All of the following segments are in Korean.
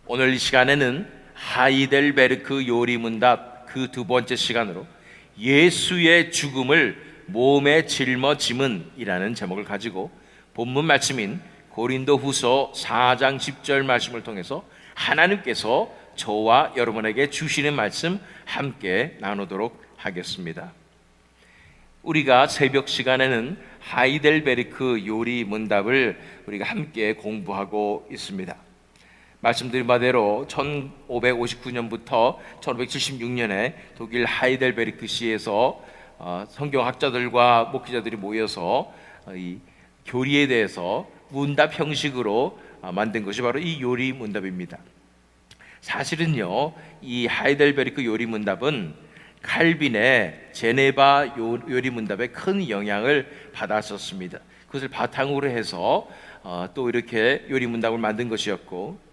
오늘 이 시간에는 하이델베르크 요리문답 그 두 번째 시간으로 예수의 죽음을 몸에 짊어짐은 이라는 제목을 가지고 본문 말씀인 고린도후서 4장 10절 말씀을 통해서 하나님께서 저와 여러분에게 주시는 말씀 함께 나누도록 하겠습니다. 우리가 새벽 시간에는 하이델베르크 요리 문답을 우리가 함께 공부하고 있습니다. 말씀드린 바대로 1559년부터 1576년에 독일 하이델베르크시에서 성경학자들과 목회자들이 모여서 이 교리에 대해서 문답 형식으로 만든 것이 바로 이 요리 문답입니다. 사실은요, 이 하이델베르크 요리 문답은 칼빈의 제네바 요리 문답에 큰 영향을 받았었습니다. 그것을 바탕으로 해서 또 이렇게 요리 문답을 만든 것이었고,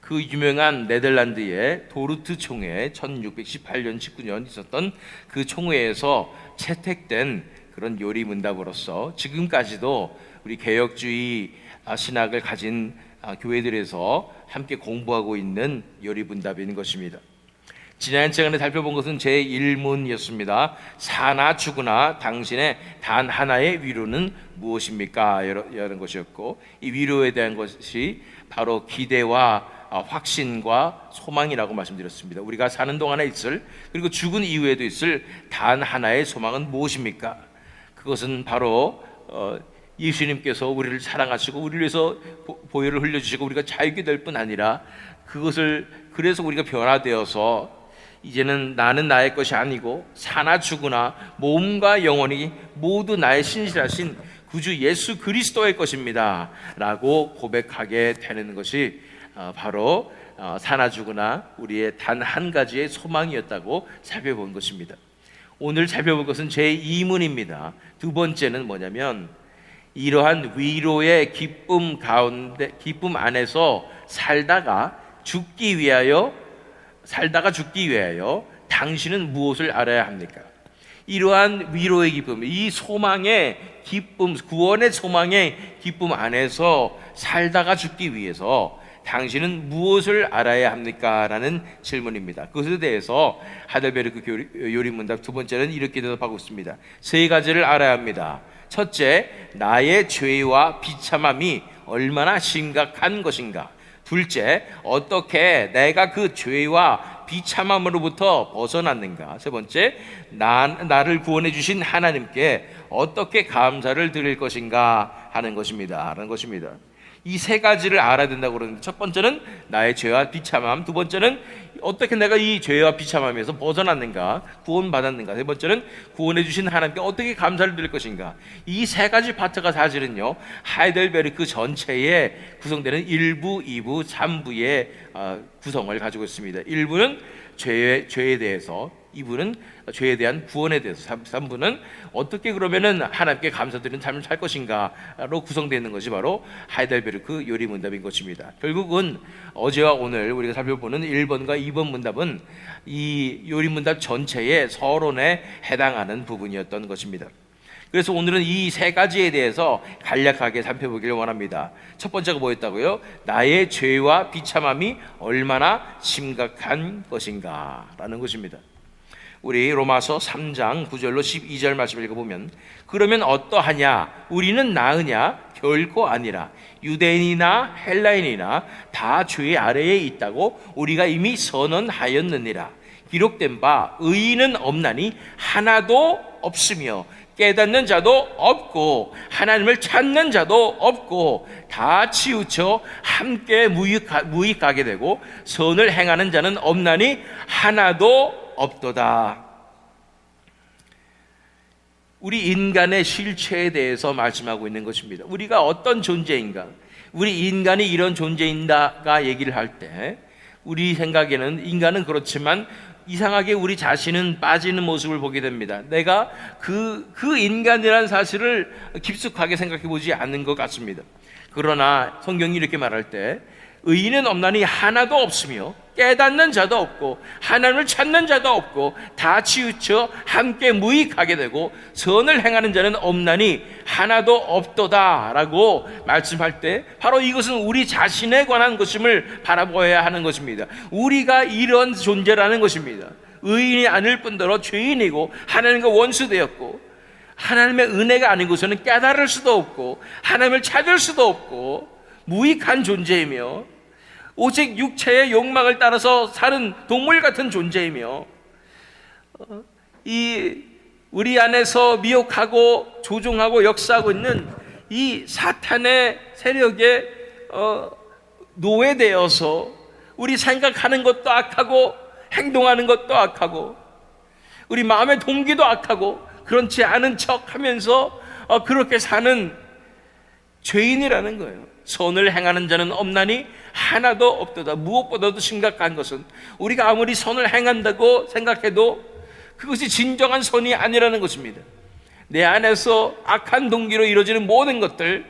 그 유명한 네덜란드의 도르트 총회 1618년 19년 있었던 그 총회에서 채택된 그런 요리 문답으로서 지금까지도 우리 개혁주의 신학을 가진 교회들에서 함께 공부하고 있는 요리 문답인 것입니다. 지난 시간에 살펴본 것은 제1문이었습니다. 사나 죽으나 당신의 단 하나의 위로는 무엇입니까? 이런 것이었고, 이 위로에 대한 것이 바로 기대와 확신과 소망이라고 말씀드렸습니다. 우리가 사는 동안에 있을, 그리고 죽은 이후에도 있을 단 하나의 소망은 무엇입니까? 그것은 바로 예수님께서 우리를 사랑하시고 우리를 위해서 보혈을 흘려주시고 우리가 자유케 될 뿐 아니라, 그것을 그래서 우리가 변화되어서 이제는 나는 나의 것이 아니고 사나 죽으나 몸과 영혼이 모두 나의 신실하신 구주 예수 그리스도의 것입니다 라고 고백하게 되는 것이 바로 사나 죽으나 우리의 단 한 가지의 소망이었다고 살펴본 것입니다. 오늘 살펴볼 것은 제2문입니다. 두 번째는 뭐냐면, 이러한 위로의 기쁨 가운데, 기쁨 안에서 살다가 죽기 위하여 당신은 무엇을 알아야 합니까? 이러한 위로의 기쁨, 이 소망의 기쁨, 구원의 소망의 기쁨 안에서 살다가 죽기 위해서 당신은 무엇을 알아야 합니까? 라는 질문입니다. 그것에 대해서 하이델베르크 요리문답 두 번째는 이렇게 대답하고 있습니다. 세 가지를 알아야 합니다. 첫째, 나의 죄와 비참함이 얼마나 심각한 것인가. 둘째, 어떻게 내가 그 죄와 비참함으로부터 벗어났는가. 세 번째, 나를 구원해 주신 하나님께 어떻게 감사를 드릴 것인가 하는 것입니다. 이 세 가지를 알아야 된다고 그러는데, 첫 번째는 나의 죄와 비참함, 두 번째는 어떻게 내가 이 죄와 비참함에서 벗어났는가, 구원받았는가, 세 번째는 구원해 주신 하나님께 어떻게 감사를 드릴 것인가. 이 세 가지 파트가 사실은요, 하이델베르크 전체에 구성되는 1부, 2부, 3부의 구성을 가지고 있습니다. 1부는 죄에 대해서, 2부는 죄에 대한 구원에 대해서, 3부는 어떻게 그러면은 하나님께 감사드리는 삶을 살 것인가로 구성되어 있는 것이 바로 하이델베르크 요리 문답인 것입니다. 결국은 어제와 오늘 우리가 살펴보는 1번과 2번 문답은 이 요리 문답 전체의 서론에 해당하는 부분이었던 것입니다. 그래서 오늘은 이 세 가지에 대해서 간략하게 살펴보기를 원합니다. 첫 번째가 뭐였다고요? 나의 죄와 비참함이 얼마나 심각한 것인가 라는 것입니다. 우리 로마서 3장 9절로 12절 말씀을 읽어보면, 그러면 어떠하냐? 우리는 나으냐? 결코 아니라 유대인이나 헬라인이나 다 죄 아래에 있다고 우리가 이미 선언하였느니라. 기록된 바 의인은 없나니 하나도 없으며 깨닫는 자도 없고 하나님을 찾는 자도 없고 다 치우쳐 함께 무익하게 되고 선을 행하는 자는 없나니 하나도 없도다. 우리 인간의 실체에 대해서 말씀하고 있는 것입니다. 우리가 어떤 존재인가, 우리 인간이 이런 존재인다가 얘기를 할 때 우리 생각에는 인간은 그렇지만 이상하게 우리 자신은 빠지는 모습을 보게 됩니다. 내가 그 인간이라는 사실을 깊숙하게 생각해 보지 않는 것 같습니다. 그러나 성경이 이렇게 말할 때 의인은 없나니 하나도 없으며 깨닫는 자도 없고 하나님을 찾는 자도 없고 다 치우쳐 함께 무익하게 되고 선을 행하는 자는 없나니 하나도 없도다 라고 말씀할 때 바로 이것은 우리 자신에 관한 것임을 바라보아야 하는 것입니다. 우리가 이런 존재라는 것입니다. 의인이 아닐 뿐더러 죄인이고 하나님과 원수되었고 하나님의 은혜가 아닌 것은 깨달을 수도 없고 하나님을 찾을 수도 없고 무익한 존재이며 오직 육체의 욕망을 따라서 사는 동물 같은 존재이며 이 우리 안에서 미혹하고 조종하고 역사하고 있는 이 사탄의 세력에 노예되어서 우리 생각하는 것도 악하고 행동하는 것도 악하고 우리 마음의 동기도 악하고 그렇지 않은 척 하면서 그렇게 사는 죄인이라는 거예요. 선을 행하는 자는 없나니 하나도 없도다. 무엇보다도 심각한 것은 우리가 아무리 선을 행한다고 생각해도 그것이 진정한 선이 아니라는 것입니다. 내 안에서 악한 동기로 이루어지는 모든 것들,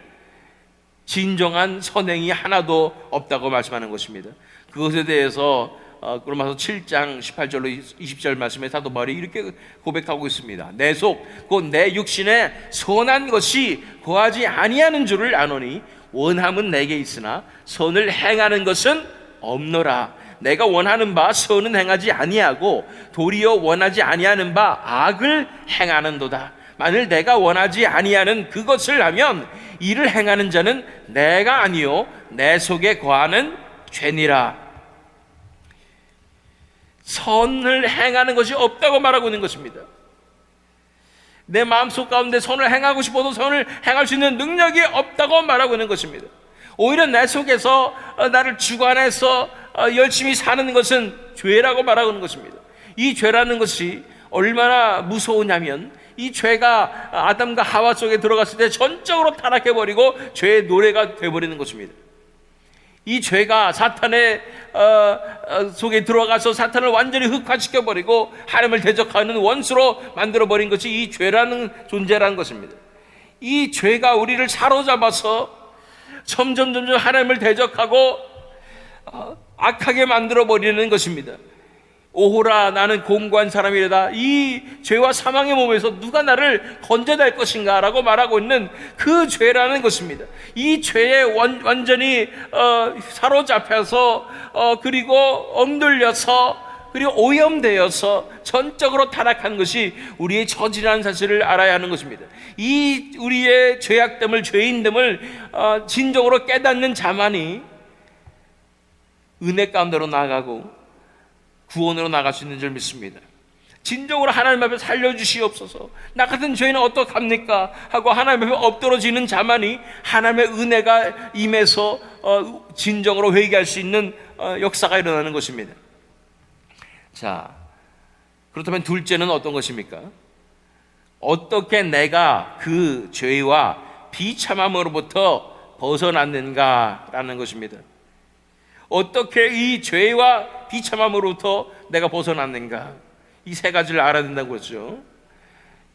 진정한 선행이 하나도 없다고 말씀하는 것입니다. 그것에 대해서 로마서 7장 18절로 20절 말씀에 사도 바울이 이렇게 고백하고 있습니다. 내 속 곧 내 육신에 선한 것이 거하지 아니하는 줄을 아노니 원함은 내게 있으나 선을 행하는 것은 없노라. 내가 원하는 바 선은 행하지 아니하고 도리어 원하지 아니하는 바 악을 행하는도다. 만일 내가 원하지 아니하는 그것을 하면 이를 행하는 자는 내가 아니요 내 속에 거하는 죄니라. 선을 행하는 것이 없다고 말하고 있는 것입니다. 내 마음속 가운데 선을 행하고 싶어도 선을 행할 수 있는 능력이 없다고 말하고 있는 것입니다. 오히려 내 속에서 나를 주관해서 열심히 사는 것은 죄라고 말하고 있는 것입니다. 이 죄라는 것이 얼마나 무서우냐면 이 죄가 아담과 하와 속에 들어갔을 때 전적으로 타락해버리고 죄의 노래가 되어버리는 것입니다. 이 죄가 사탄의 속에 들어가서 사탄을 완전히 흑화시켜버리고 하나님을 대적하는 원수로 만들어버린 것이 이 죄라는 존재라는 것입니다. 이 죄가 우리를 사로잡아서 점점 하나님을 대적하고 악하게 만들어버리는 것입니다. 오호라 나는 공고한 사람이라다. 이 죄와 사망의 몸에서 누가 나를 건져낼 것인가 라고 말하고 있는 그 죄라는 것입니다. 이 죄에 완전히 사로잡혀서 그리고 억눌려서 그리고 오염되어서 전적으로 타락한 것이 우리의 처지라는 사실을 알아야 하는 것입니다. 이 우리의 죄악됨을 죄인됨을 진정으로 깨닫는 자만이 은혜 가운데로 나아가고 구원으로 나갈 수 있는 줄 믿습니다. 진정으로 하나님 앞에 살려주시옵소서. 나 같은 죄인은 어떡합니까? 하고 하나님 앞에 엎드러지는 자만이 하나님의 은혜가 임해서 진정으로 회개할 수 있는 역사가 일어나는 것입니다. 자, 그렇다면 둘째는 어떤 것입니까? 어떻게 내가 그 죄와 비참함으로부터 벗어났는가라는 것입니다. 어떻게 이 죄와 비참함으로부터 내가 벗어났는가? 이 세 가지를 알아야 된다고 했죠.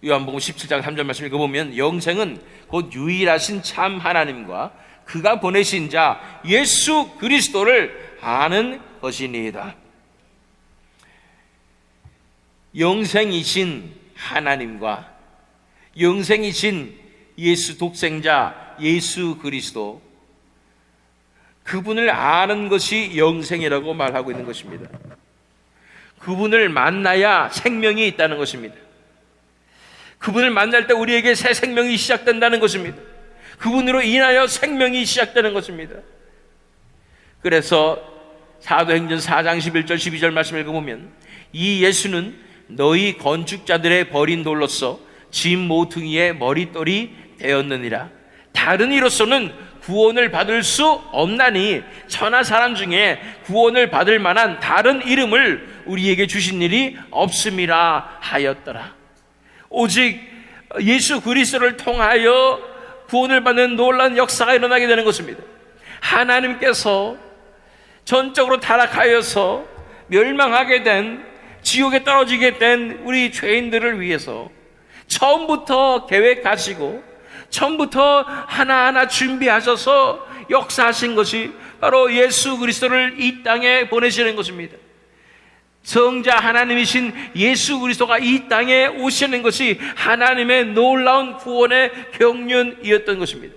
요한복음 17장 3절 말씀 읽어보면 영생은 곧 유일하신 참 하나님과 그가 보내신 자 예수 그리스도를 아는 것이니이다. 영생이신 하나님과 영생이신 예수 독생자 예수 그리스도, 그분을 아는 것이 영생이라고 말하고 있는 것입니다. 그분을 만나야 생명이 있다는 것입니다. 그분을 만날 때 우리에게 새 생명이 시작된다는 것입니다. 그분으로 인하여 생명이 시작되는 것입니다. 그래서 사도행전 4장 11절 12절 말씀을 읽어보면 이 예수는 너희 건축자들의 버린 돌로서 집 모퉁이의 머릿돌이 되었느니라. 다른 이로서는 구원을 받을 수 없나니 천하 사람 중에 구원을 받을 만한 다른 이름을 우리에게 주신 일이 없음이라 하였더라. 오직 예수 그리스도를 통하여 구원을 받는 놀라운 역사가 일어나게 되는 것입니다. 하나님께서 전적으로 타락하여서 멸망하게 된, 지옥에 떨어지게 된 우리 죄인들을 위해서 처음부터 계획하시고 처음부터 하나하나 준비하셔서 역사하신 것이 바로 예수 그리스도를 이 땅에 보내시는 것입니다. 성자 하나님이신 예수 그리스도가 이 땅에 오시는 것이 하나님의 놀라운 구원의 경륜이었던 것입니다.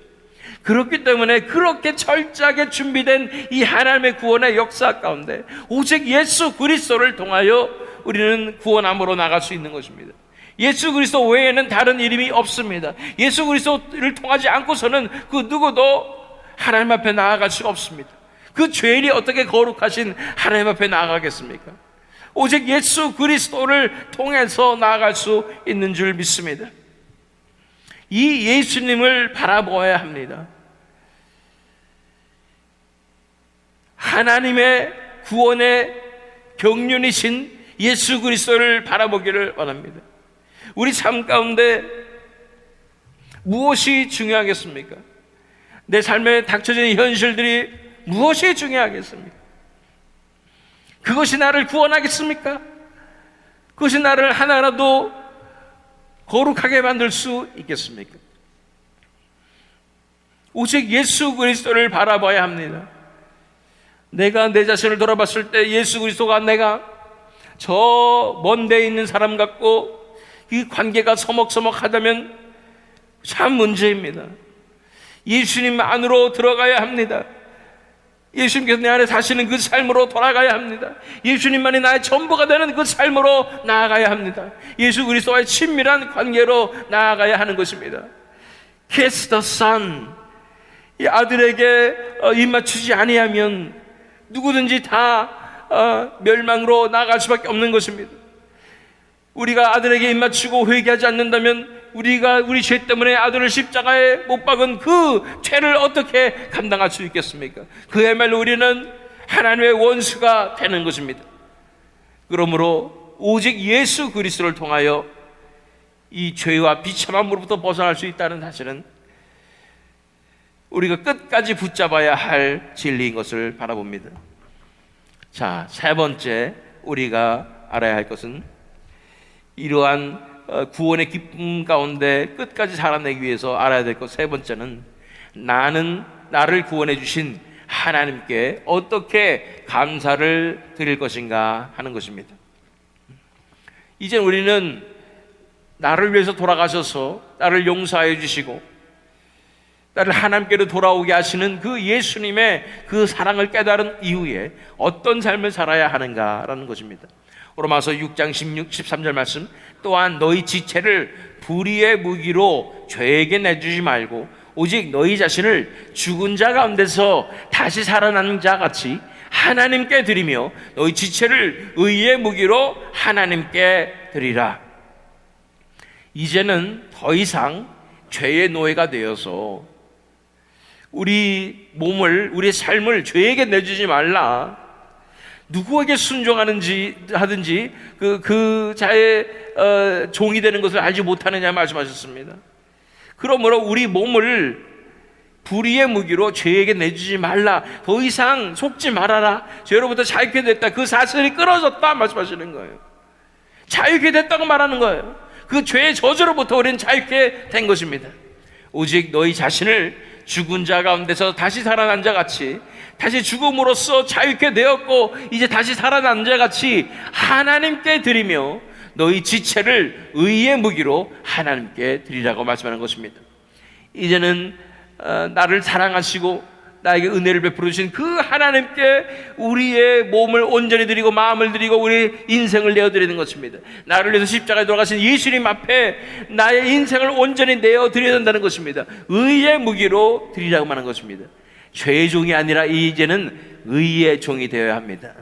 그렇기 때문에 그렇게 철저하게 준비된 이 하나님의 구원의 역사 가운데 오직 예수 그리스도를 통하여 우리는 구원함으로 나갈 수 있는 것입니다. 예수 그리스도 외에는 다른 이름이 없습니다. 예수 그리스도를 통하지 않고서는 그 누구도 하나님 앞에 나아갈 수가 없습니다. 그 죄인이 어떻게 거룩하신 하나님 앞에 나아가겠습니까? 오직 예수 그리스도를 통해서 나아갈 수 있는 줄 믿습니다. 이 예수님을 바라보아야 합니다. 하나님의 구원의 경륜이신 예수 그리스도를 바라보기를 원합니다. 우리 삶 가운데 무엇이 중요하겠습니까? 내 삶에 닥쳐진 현실들이 무엇이 중요하겠습니까? 그것이 나를 구원하겠습니까? 그것이 나를 하나라도 거룩하게 만들 수 있겠습니까? 오직 예수 그리스도를 바라봐야 합니다. 내가 내 자신을 돌아봤을 때 예수 그리스도가 내가 저 먼 데에 있는 사람 같고 이 관계가 서먹서먹하다면 참 문제입니다. 예수님 안으로 들어가야 합니다. 예수님께서 내 안에 사시는 그 삶으로 돌아가야 합니다. 예수님만이 나의 전부가 되는 그 삶으로 나아가야 합니다. 예수 그리스도와의 친밀한 관계로 나아가야 하는 것입니다. Kiss the Son. 이 아들에게 입맞추지 아니하면 누구든지 다 멸망으로 나아갈 수밖에 없는 것입니다. 우리가 아들에게 입맞추고 회개하지 않는다면 우리가 우리 죄 때문에 아들을 십자가에 못 박은 그 죄를 어떻게 감당할 수 있겠습니까? 그야말로 우리는 하나님의 원수가 되는 것입니다. 그러므로 오직 예수 그리스도를 통하여 이 죄와 비참함으로부터 벗어날 수 있다는 사실은 우리가 끝까지 붙잡아야 할 진리인 것을 바라봅니다. 자, 세 번째 우리가 알아야 할 것은 이러한 구원의 기쁨 가운데 끝까지 살아내기 위해서 알아야 될 것 세 번째는 나를 구원해 주신 하나님께 어떻게 감사를 드릴 것인가 하는 것입니다. 이제 우리는 나를 위해서 돌아가셔서 나를 용서해 주시고 나를 하나님께로 돌아오게 하시는 그 예수님의 그 사랑을 깨달은 이후에 어떤 삶을 살아야 하는가라는 것입니다. 로마서 6장 16, 13절 말씀, 또한 너희 지체를 불의의 무기로 죄에게 내주지 말고 오직 너희 자신을 죽은 자 가운데서 다시 살아난 자 같이 하나님께 드리며 너희 지체를 의의 무기로 하나님께 드리라. 이제는 더 이상 죄의 노예가 되어서 우리 몸을, 우리의 삶을 죄에게 내주지 말라. 누구에게 순종하든지 그 자의 종이 되는 것을 알지 못하느냐 말씀하셨습니다. 그러므로 우리 몸을 불의의 무기로 죄에게 내주지 말라. 더 이상 속지 말아라. 죄로부터 자유케 됐다. 그 사슬이 끊어졌다 말씀하시는 거예요. 자유케 됐다고 말하는 거예요. 그 죄의 저주로부터 우리는 자유케 된 것입니다. 오직 너희 자신을 죽은 자 가운데서 다시 살아난 자 같이, 다시 죽음으로써 자유케 되었고 이제 다시 살아난 자 같이 하나님께 드리며 너희 지체를 의의 무기로 하나님께 드리라고 말씀하는 것입니다. 이제는 나를 사랑하시고 나에게 은혜를 베풀어 주신 그 하나님께 우리의 몸을 온전히 드리고 마음을 드리고 우리 인생을 내어드리는 것입니다. 나를 위해서 십자가에 돌아가신 예수님 앞에 나의 인생을 온전히 내어드려야 된다는 것입니다. 의의 무기로 드리라고 말하는 것입니다. 죄의 종이 아니라 이제는 의의 종이 되어야 합니다.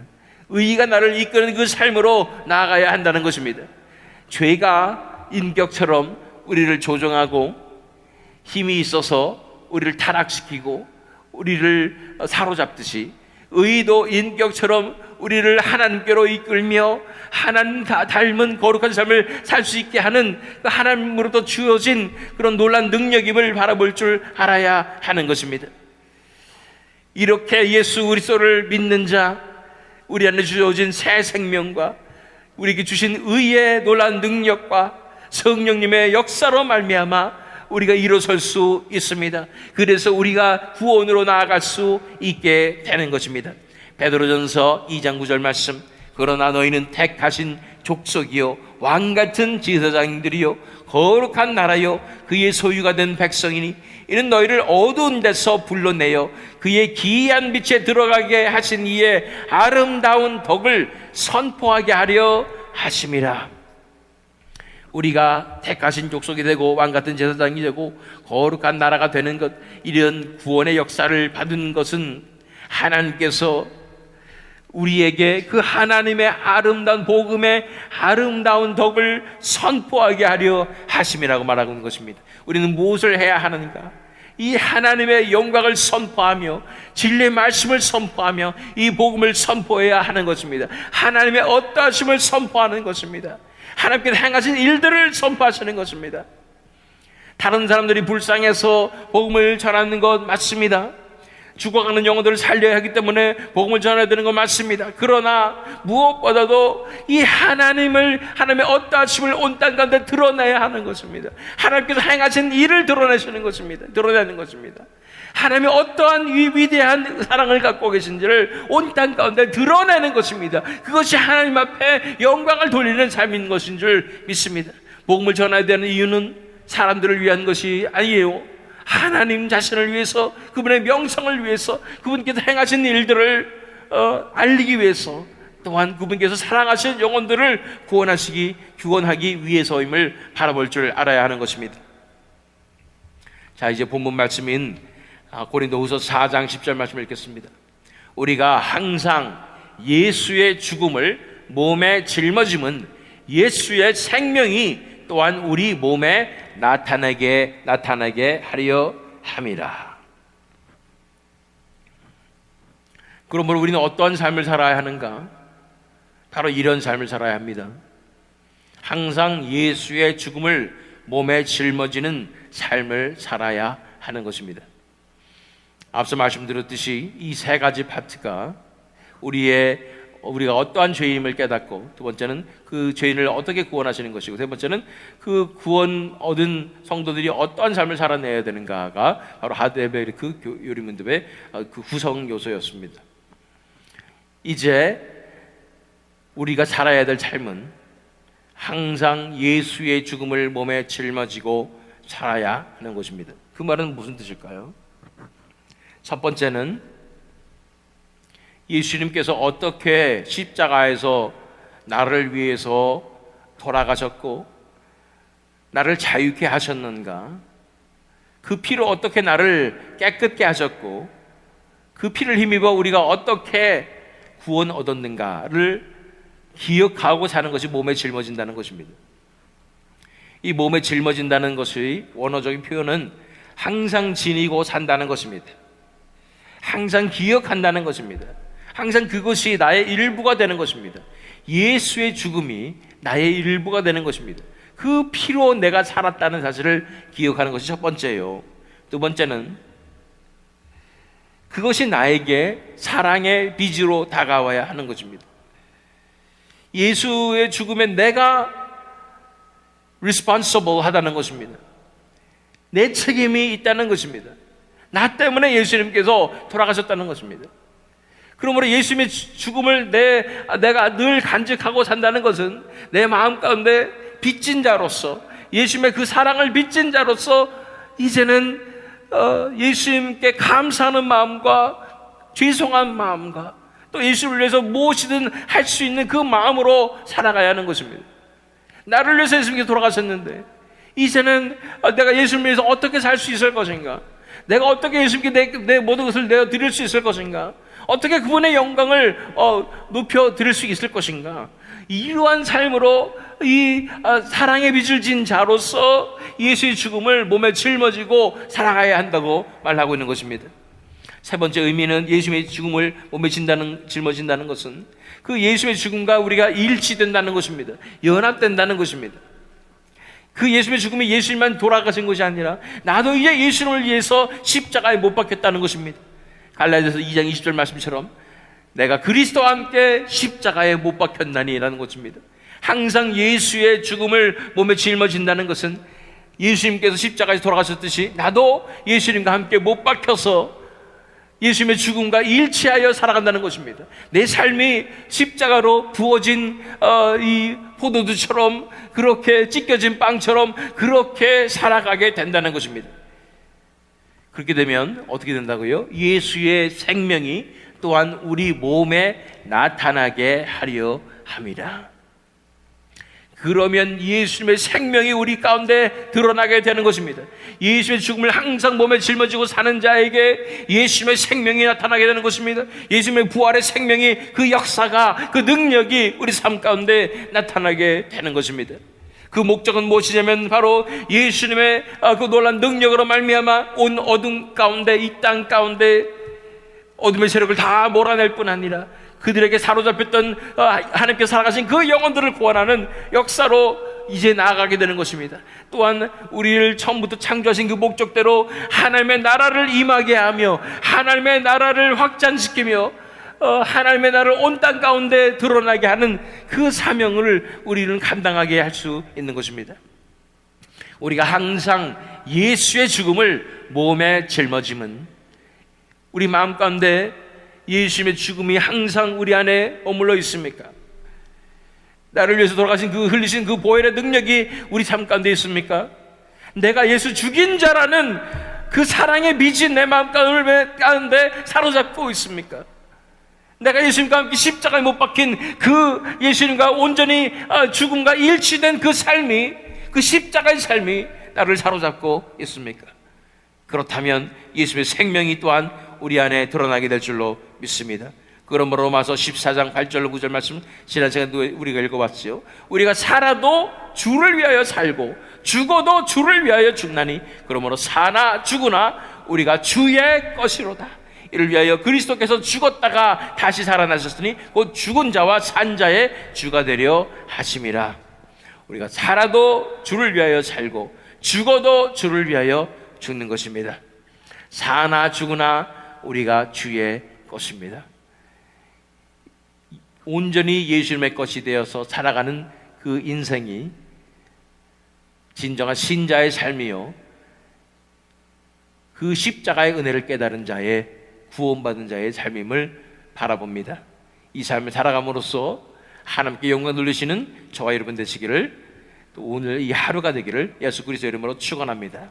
의가 나를 이끄는 그 삶으로 나아가야 한다는 것입니다. 죄가 인격처럼 우리를 조종하고 힘이 있어서 우리를 타락시키고 우리를 사로잡듯이 의도 인격처럼 우리를 하나님께로 이끌며 하나님 닮은 거룩한 삶을 살 수 있게 하는 그 하나님으로부터 주어진 그런 놀라운 능력임을 바라볼 줄 알아야 하는 것입니다. 이렇게 예수 그리스도를 믿는 자, 우리 안에 주어진 새 생명과 우리에게 주신 의의 놀라운 능력과 성령님의 역사로 말미암아 우리가 일어설 수 있습니다. 그래서 우리가 구원으로 나아갈 수 있게 되는 것입니다. 베드로전서 2장 9절 말씀, 그러나 너희는 택하신 족속이요 왕같은 제사장들이요 거룩한 나라요 그의 소유가 된 백성이니 이는 너희를 어두운 데서 불러내어 그의 기이한 빛에 들어가게 하신 이의 아름다운 덕을 선포하게 하려 하심이라. 우리가 택하신 족속이 되고 왕같은 제사장이 되고 거룩한 나라가 되는 것, 이런 구원의 역사를 받은 것은 하나님께서 우리에게 그 하나님의 아름다운 복음의 아름다운 덕을 선포하게 하려 하심이라고 말하고 있는 것입니다. 우리는 무엇을 해야 하는가? 이 하나님의 영광을 선포하며 진리의 말씀을 선포하며 이 복음을 선포해야 하는 것입니다. 하나님의 어떠하심을 선포하는 것입니다. 하나님께서 행하신 일들을 선포하시는 것입니다. 다른 사람들이 불쌍해서 복음을 전하는 것 맞습니다. 죽어가는 영혼들을 살려야 하기 때문에 복음을 전해야 되는 건 맞습니다. 그러나 무엇보다도 이 하나님의 어떠하심을 온 땅 가운데 드러내야 하는 것입니다. 하나님께서 행하신 일을 드러내시는 것입니다. 드러내는 것입니다. 하나님이 어떠한 위대한 사랑을 갖고 계신지를 온 땅 가운데 드러내는 것입니다. 그것이 하나님 앞에 영광을 돌리는 삶인 것인 줄 믿습니다. 복음을 전해야 되는 이유는 사람들을 위한 것이 아니에요. 하나님 자신을 위해서, 그분의 명성을 위해서, 그분께서 행하신 일들을 알리기 위해서, 또한 그분께서 사랑하신 영혼들을 구원하기 위해서임을 바라볼 줄 알아야 하는 것입니다. 자, 이제 본문 말씀인 고린도후서 4장 10절 말씀을 읽겠습니다. 우리가 항상 예수의 죽음을 몸에 짊어짐은 예수의 생명이 또한 우리 몸에 나타나게 하려 함이라. 그러므로 우리는 어떠한 삶을 살아야 하는가? 바로 이런 삶을 살아야 합니다. 항상 예수의 죽음을 몸에 짊어지는 삶을 살아야 하는 것입니다. 앞서 말씀드렸듯이 이 세 가지 파트가 우리가 어떠한 죄인임을 깨닫고, 두 번째는 그 죄인을 어떻게 구원하시는 것이고, 세 번째는 그 구원 얻은 성도들이 어떠한 삶을 살아내야 되는가가 바로 하데베르크 요리문답의 그 구성 요소였습니다. 이제 우리가 살아야 될 삶은 항상 예수의 죽음을 몸에 짊어지고 살아야 하는 것입니다. 그 말은 무슨 뜻일까요? 첫 번째는 예수님께서 어떻게 십자가에서 나를 위해서 돌아가셨고 나를 자유케 하셨는가, 그 피로 어떻게 나를 깨끗게 하셨고 그 피를 힘입어 우리가 어떻게 구원 얻었는가를 기억하고 사는 것이 몸에 짊어진다는 것입니다. 이 몸에 짊어진다는 것의 원어적인 표현은 항상 지니고 산다는 것입니다. 항상 기억한다는 것입니다. 항상 그것이 나의 일부가 되는 것입니다. 예수의 죽음이 나의 일부가 되는 것입니다. 그 피로 내가 살았다는 사실을 기억하는 것이 첫 번째예요. 두 번째는 그것이 나에게 사랑의 빚으로 다가와야 하는 것입니다. 예수의 죽음에 내가 responsible 하다는 것입니다. 내 책임이 있다는 것입니다. 나 때문에 예수님께서 돌아가셨다는 것입니다. 그러므로 예수님의 죽음을 내가 늘 간직하고 산다는 것은 내 마음 가운데 빚진 자로서, 예수님의 그 사랑을 빚진 자로서 이제는 예수님께 감사하는 마음과 죄송한 마음과 또 예수를 위해서 무엇이든 할 수 있는 그 마음으로 살아가야 하는 것입니다. 나를 위해서 예수님께서 돌아가셨는데 이제는 내가 예수를 위해서 어떻게 살 수 있을 것인가, 내가 어떻게 예수님께 내 모든 것을 내어 드릴 수 있을 것인가, 어떻게 그분의 영광을 높여 드릴 수 있을 것인가, 이러한 삶으로 이 사랑의 빚을 진 자로서 예수의 죽음을 몸에 짊어지고 살아가야 한다고 말하고 있는 것입니다. 세 번째 의미는 예수의 죽음을 몸에 짊어진다는 것은 그 예수의 죽음과 우리가 일치된다는 것입니다. 연합된다는 것입니다. 그 예수의 죽음이 예수님만 돌아가신 것이 아니라 나도 이제 예수님을 위해서 십자가에 못 박혔다는 것입니다. 갈라디아서 2장 20절 말씀처럼 내가 그리스도와 함께 십자가에 못 박혔나니 라는 것입니다. 항상 예수의 죽음을 몸에 짊어진다는 것은 예수님께서 십자가에서 돌아가셨듯이 나도 예수님과 함께 못 박혀서 예수님의 죽음과 일치하여 살아간다는 것입니다. 내 삶이 십자가로 부어진 이 포도주처럼, 그렇게 찢겨진 빵처럼 그렇게 살아가게 된다는 것입니다. 그렇게 되면 어떻게 된다고요? 예수의 생명이 또한 우리 몸에 나타나게 하려 함이라. 그러면 예수님의 생명이 우리 가운데 드러나게 되는 것입니다. 예수님의 죽음을 항상 몸에 짊어지고 사는 자에게 예수님의 생명이 나타나게 되는 것입니다. 예수님의 부활의 생명이, 그 역사가, 그 능력이 우리 삶 가운데 나타나게 되는 것입니다. 그 목적은 무엇이냐면 바로 예수님의 그 놀라운 능력으로 말미암아 온 어둠 가운데, 이 땅 가운데 어둠의 세력을 다 몰아낼 뿐 아니라 그들에게 사로잡혔던 하나님께 살아가신 그 영혼들을 구원하는 역사로 이제 나아가게 되는 것입니다. 또한 우리를 처음부터 창조하신 그 목적대로 하나님의 나라를 임하게 하며 하나님의 나라를 확장시키며 하나님의 나라를 온 땅 가운데 드러나게 하는 그 사명을 우리는 감당하게 할 수 있는 것입니다. 우리가 항상 예수의 죽음을 몸에 짊어짐은 우리 마음 가운데 예수님의 죽음이 항상 우리 안에 머물러 있습니까? 나를 위해서 돌아가신 그 흘리신 그 보혈의 능력이 우리 삶 가운데 있습니까? 내가 예수 죽인 자라는 그 사랑의 미진 내 마음 가운데 사로잡고 있습니까? 내가 예수님과 함께 십자가에 못 박힌 그 예수님과 온전히 죽음과 일치된 그 삶이, 그 십자가의 삶이 나를 사로잡고 있습니까? 그렇다면 예수님의 생명이 또한 우리 안에 드러나게 될 줄로 믿습니다. 그러므로 로마서 14장 8절 9절 말씀 지난 시간에 우리가 읽어봤지요. 우리가 살아도 주를 위하여 살고 죽어도 주를 위하여 죽나니 그러므로 사나 죽으나 우리가 주의 것이로다. 이를 위하여 그리스도께서 죽었다가 다시 살아나셨으니 곧 죽은 자와 산 자의 주가 되려 하심이라. 우리가 살아도 주를 위하여 살고 죽어도 주를 위하여 죽는 것입니다. 사나 죽으나 우리가 주의 것입니다. 온전히 예수님의 것이 되어서 살아가는 그 인생이 진정한 신자의 삶이요, 그 십자가의 은혜를 깨달은 자의, 구원받은 자의 삶임을 바라봅니다. 이 삶을 살아감으로써 하나님께 영광 돌리시는 저와 여러분 되시기를, 또 오늘 이 하루가 되기를 예수 그리스도의 이름으로 축원합니다.